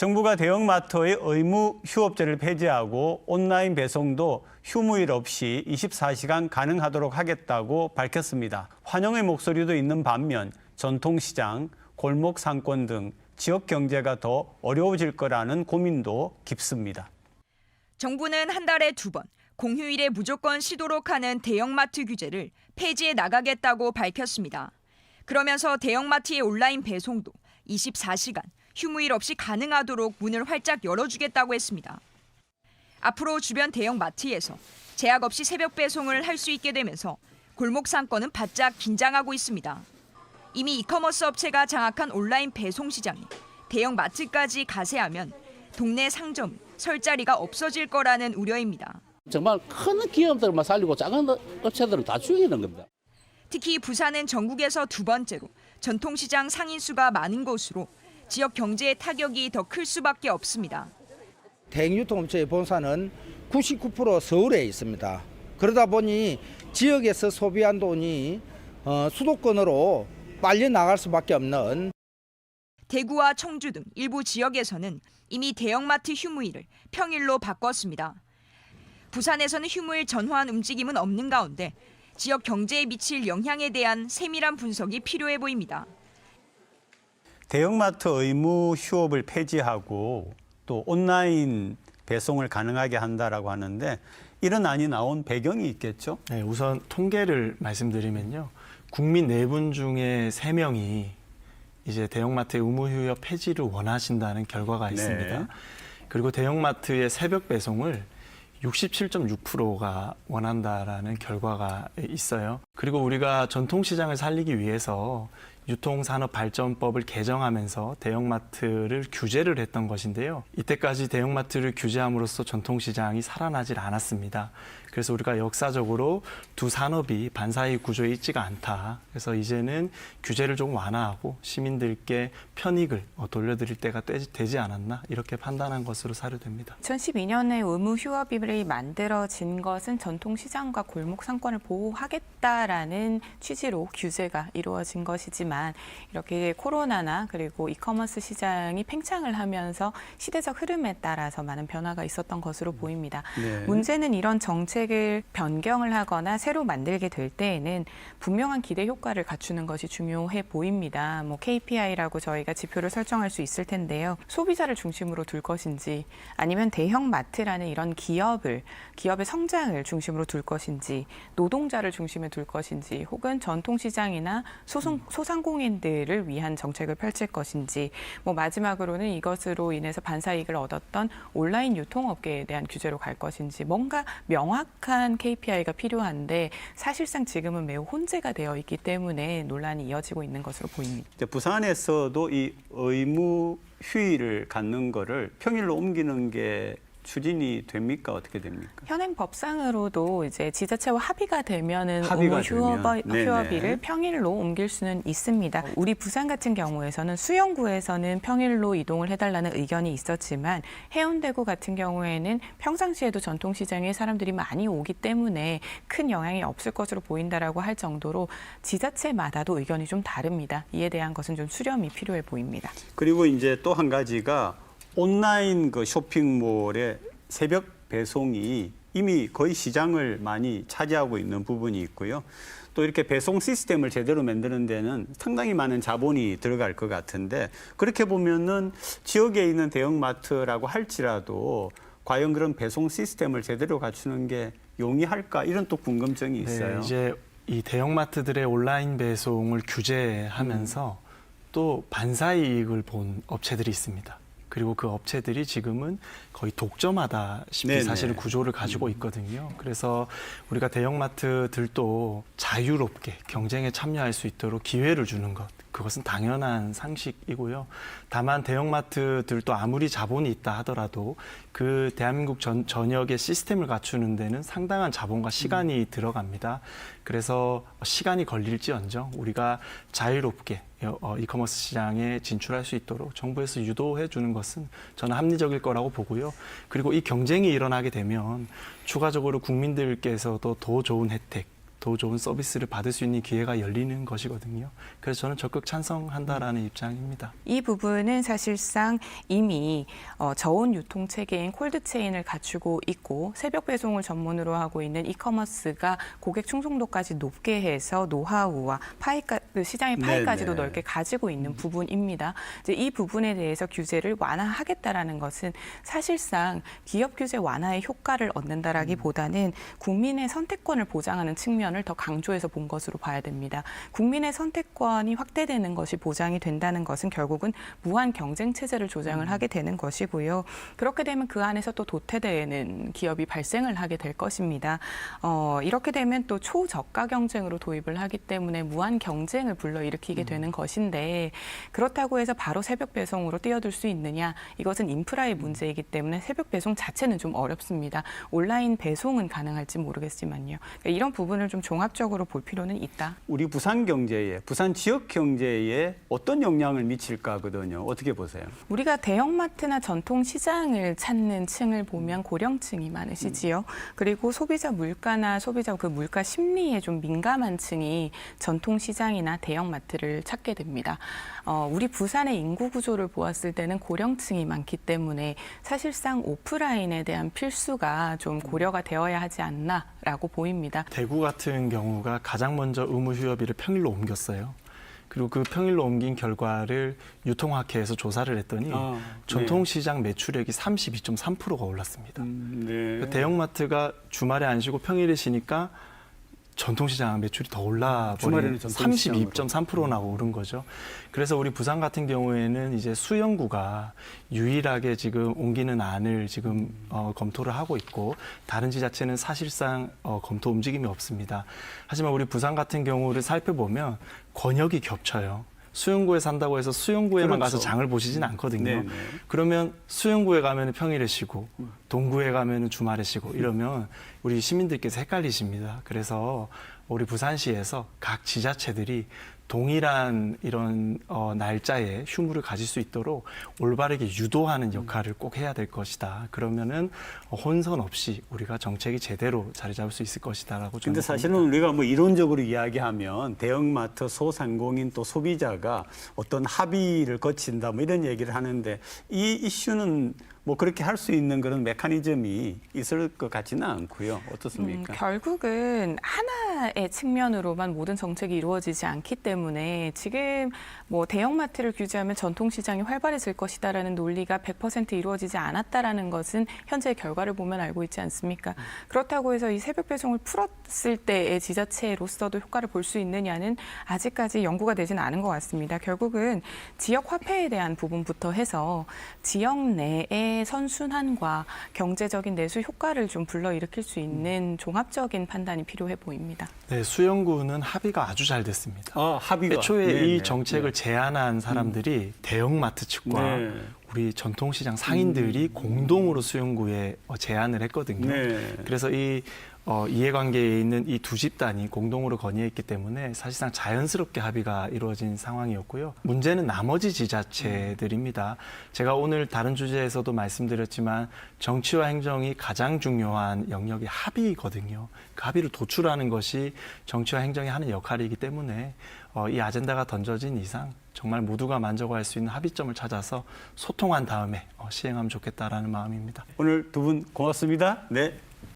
정부가 대형마트의 의무 휴업제를 폐지하고 온라인 배송도 휴무일 없이 24시간 가능하도록 하겠다고 밝혔습니다. 환영의 목소리도 있는 반면 전통시장, 골목 상권 등 지역 경제가 더 어려워질 거라는 고민도 깊습니다. 정부는 한 달에 2번 공휴일에 무조건 쉬도록 하는 대형마트 규제를 폐지해 나가겠다고 밝혔습니다. 그러면서 대형마트의 온라인 배송도 24시간 휴무일 없이 가능하도록 문을 활짝 열어주겠다고 했습니다. 앞으로 주변 대형마트에서 제약 없이 새벽 배송을 할 수 있게 되면서 골목 상권은 바짝 긴장하고 있습니다. 이미 이커머스 업체가 장악한 온라인 배송 시장이 대형마트까지 가세하면 동네 상점, 설 자리가 없어질 거라는 우려입니다. 정말 큰 기업들만 살리고 작은 업체들은 다 죽이는 겁니다. 특히 부산은 전국에서 2번째로 전통시장 상인수가 많은 곳으로 지역 경제의 타격이 더 클 수밖에 없습니다. 대형유통업체의 본사는 99% 서울에 있습니다. 그러다 보니 지역에서 소비한 돈이 수도권으로 빨려 나갈 수밖에 없는. 대구와 청주 등 일부 지역에서는 이미 대형마트 휴무일을 평일로 바꿨습니다. 부산에서는 휴무일 전환 움직임은 없는 가운데 지역 경제에 미칠 영향에 대한 세밀한 분석이 필요해 보입니다. 대형마트 의무 휴업을 폐지하고 또 온라인 배송을 가능하게 한다라고 하는데 이런 안이 나온 배경이 있겠죠? 네, 우선 통계를 말씀드리면요. 국민 4분 중에 3명이 이제 대형마트의 의무 휴업 폐지를 원하신다는 결과가 있습니다. 네. 그리고 대형마트의 새벽 배송을 67.6%가 원한다라는 결과가 있어요. 그리고 우리가 전통시장을 살리기 위해서 유통산업발전법을 개정하면서 대형마트를 규제를 했던 것인데요. 이때까지 대형마트를 규제함으로써 전통시장이 살아나질 않았습니다. 그래서 우리가 역사적으로 두 산업이 반사의 구조에 있지가 않다. 그래서 이제는 규제를 좀 완화하고 시민들께 편익을 돌려드릴 때가 되지 않았나 이렇게 판단한 것으로 사료됩니다. 2012년에 의무 휴업일이 만들어진 것은 전통시장과 골목 상권을 보호하겠다라는 취지로 규제가 이루어진 것이지만 이렇게 코로나나 그리고 이커머스 시장이 팽창을 하면서 시대적 흐름에 따라서 많은 변화가 있었던 것으로 보입니다. 네. 문제는 이런 정책을 변경을 하거나 새로 만들게 될 때에는 분명한 기대 효과를 갖추는 것이 중요해 보입니다. KPI라고 저희가 지표를 설정할 수 있을 텐데요. 소비자를 중심으로 둘 것인지 아니면 대형마트라는 이런 기업의 성장을 중심으로 둘 것인지 노동자를 중심에 둘 것인지 혹은 전통시장이나 소상공인들을 위한 정책을 펼칠 것인지 마지막으로는 이것으로 인해서 반사이익을 얻었던 온라인 유통업계에 대한 규제로 갈 것인지 뭔가 명확한 KPI가 필요한데 사실상 지금은 매우 혼재가 되어 있기 때문에 논란이 이어지고 있는 것으로 보입니다. 부산에서도 이 의무 휴일을 갖는 거를 평일로 옮기는 게 추진이 됩니까? 어떻게 됩니까? 현행 법상으로도 이제 지자체와 합의가 되면은 의무 휴업일을 평일로 옮길 수는 있습니다. 우리 부산 같은 경우에서는 수영구에서는 평일로 이동을 해달라는 의견이 있었지만 해운대구 같은 경우에는 평상시에도 전통시장에 사람들이 많이 오기 때문에 큰 영향이 없을 것으로 보인다라고 할 정도로 지자체마다도 의견이 좀 다릅니다. 이에 대한 것은 좀 수렴이 필요해 보입니다. 그리고 이제 또 한 가지가 온라인 그 쇼핑몰의 새벽 배송이 이미 거의 시장을 많이 차지하고 있는 부분이 있고요. 또 이렇게 배송 시스템을 제대로 만드는 데는 상당히 많은 자본이 들어갈 것 같은데 그렇게 보면은 지역에 있는 대형마트라고 할지라도 과연 그런 배송 시스템을 제대로 갖추는 게 용이할까 이런 또 궁금증이 있어요. 네, 이제 이 대형마트들의 온라인 배송을 규제하면서 또 반사이익을 본 업체들이 있습니다. 그리고 그 업체들이 지금은 거의 독점하다시피 사실은 구조를 가지고 있거든요. 그래서 우리가 대형마트들도 자유롭게 경쟁에 참여할 수 있도록 기회를 주는 것, 그것은 당연한 상식이고요. 다만 대형마트들도 아무리 자본이 있다 하더라도 그 대한민국 전역의 시스템을 갖추는 데는 상당한 자본과 시간이 들어갑니다. 그래서 시간이 걸릴지언정 우리가 자유롭게 이커머스 시장에 진출할 수 있도록 정부에서 유도해 주는 것은 저는 합리적일 거라고 보고요. 그리고 이 경쟁이 일어나게 되면 추가적으로 국민들께서도 더 좋은 혜택, 더 좋은 서비스를 받을 수 있는 기회가 열리는 것이거든요. 그래서 저는 적극 찬성한다라는 입장입니다. 이 부분은 사실상 이미 저온 유통 체계인 콜드체인을 갖추고 있고 새벽 배송을 전문으로 하고 있는 이커머스가 고객 충성도까지 높게 해서 노하우와 시장의 파이까지도 네네. 넓게 가지고 있는 부분입니다. 이제 이 부분에 대해서 규제를 완화하겠다라는 것은 사실상 기업 규제 완화의 효과를 얻는다라기보다는 국민의 선택권을 보장하는 측면을 더 강조해서 본 것으로 봐야 됩니다. 국민의 선택권이 확대되는 것이 보장이 된다는 것은 결국은 무한 경쟁 체제를 조장을 하게 되는 것이고요. 그렇게 되면 그 안에서 또 도태되는 기업이 발생을 하게 될 것입니다. 이렇게 되면 또 초저가 경쟁으로 도입을 하기 때문에 무한 경쟁을 불러일으키게 되는 것인데 그렇다고 해서 바로 새벽 배송으로 뛰어들 수 있느냐? 이것은 인프라의 문제이기 때문에 새벽 배송 자체는 좀 어렵습니다. 온라인 배송은 가능할지 모르겠지만요. 그러니까 이런 부분을 좀 종합적으로 볼 필요는 있다. 우리 부산 경제에, 부산 지역 경제에 어떤 영향을 미칠까 하거든요. 어떻게 보세요? 우리가 대형마트나 전통시장을 찾는 층을 보면 고령층이 많으시지요. 그리고 소비자 물가나 소비자 그 물가 심리에 좀 민감한 층이 전통시장이나 대형마트를 찾게 됩니다. 우리 부산의 인구 구조를 보았을 때는 고령층이 많기 때문에 사실상 오프라인에 대한 필수가 좀 고려가 되어야 하지 않나라고 보입니다. 대구 같은 경우가 가장 먼저 의무 휴업일을 평일로 옮겼어요. 그리고 그 평일로 옮긴 결과를 유통학회에서 조사를 했더니 전통시장 매출액이 32.3%가 올랐습니다. 네. 대형마트가 주말에 안 쉬고 평일에 쉬니까 전통시장 매출이 더 올라버린 주말에는 전통시장으로. 32.3%나 오른 거죠. 그래서 우리 부산 같은 경우에는 이제 수영구가 유일하게 지금 옮기는 안을 지금 검토를 하고 있고 다른 지자체는 사실상 검토 움직임이 없습니다. 하지만 우리 부산 같은 경우를 살펴보면 권역이 겹쳐요. 수영구에 산다고 해서 수영구에만 그렇죠. 가서 장을 보시진 않거든요. 네네. 그러면 수영구에 가면 평일에 쉬고 동구에 가면 주말에 쉬고 이러면 우리 시민들께서 헷갈리십니다. 그래서 우리 부산시에서 각 지자체들이 동일한 이런 날짜에 휴무를 가질 수 있도록 올바르게 유도하는 역할을 꼭 해야 될 것이다. 그러면은 혼선 없이 우리가 정책이 제대로 자리 잡을 수 있을 것이다라고 저는 근데 사실은 우리가 뭐 이론적으로 이야기하면 대형마트, 소상공인 또 소비자가 어떤 합의를 거친다 뭐 이런 얘기를 하는데 이 이슈는 뭐 그렇게 할 수 있는 그런 메커니즘이 있을 것 같지는 않고요. 어떻습니까? 결국은 하나의 측면으로만 모든 정책이 이루어지지 않기 때문에 지금 뭐 대형마트를 규제하면 전통시장이 활발해질 것이다라는 논리가 100% 이루어지지 않았다라는 것은 현재의 결과를 보면 알고 있지 않습니까? 그렇다고 해서 이 새벽 배송을 풀었을 때의 지자체로서도 효과를 볼 수 있느냐는 아직까지 연구가 되지는 않은 것 같습니다. 결국은 지역 화폐에 대한 부분부터 해서 지역 내의 선순환과 경제적인 내수 효과를 좀 불러일으킬 수 있는 종합적인 판단이 필요해 보입니다. 네, 수영구는 합의가 아주 잘 됐습니다. 합의가. 애초에 네네. 이 정책을 제안한 사람들이 대형마트 측과 네. 우리 전통시장 상인들이 공동으로 수영구에 제안을 했거든요. 네. 그래서 이 이해관계에 있는 이 두 집단이 공동으로 건의했기 때문에 사실상 자연스럽게 합의가 이루어진 상황이었고요. 문제는 나머지 지자체들입니다. 제가 오늘 다른 주제에서도 말씀드렸지만 정치와 행정이 가장 중요한 영역이 합의거든요. 그 합의를 도출하는 것이 정치와 행정이 하는 역할이기 때문에 이 아젠다가 던져진 이상 정말 모두가 만족할 수 있는 합의점을 찾아서 소통한 다음에 시행하면 좋겠다라는 마음입니다. 오늘 두 분 고맙습니다. 네.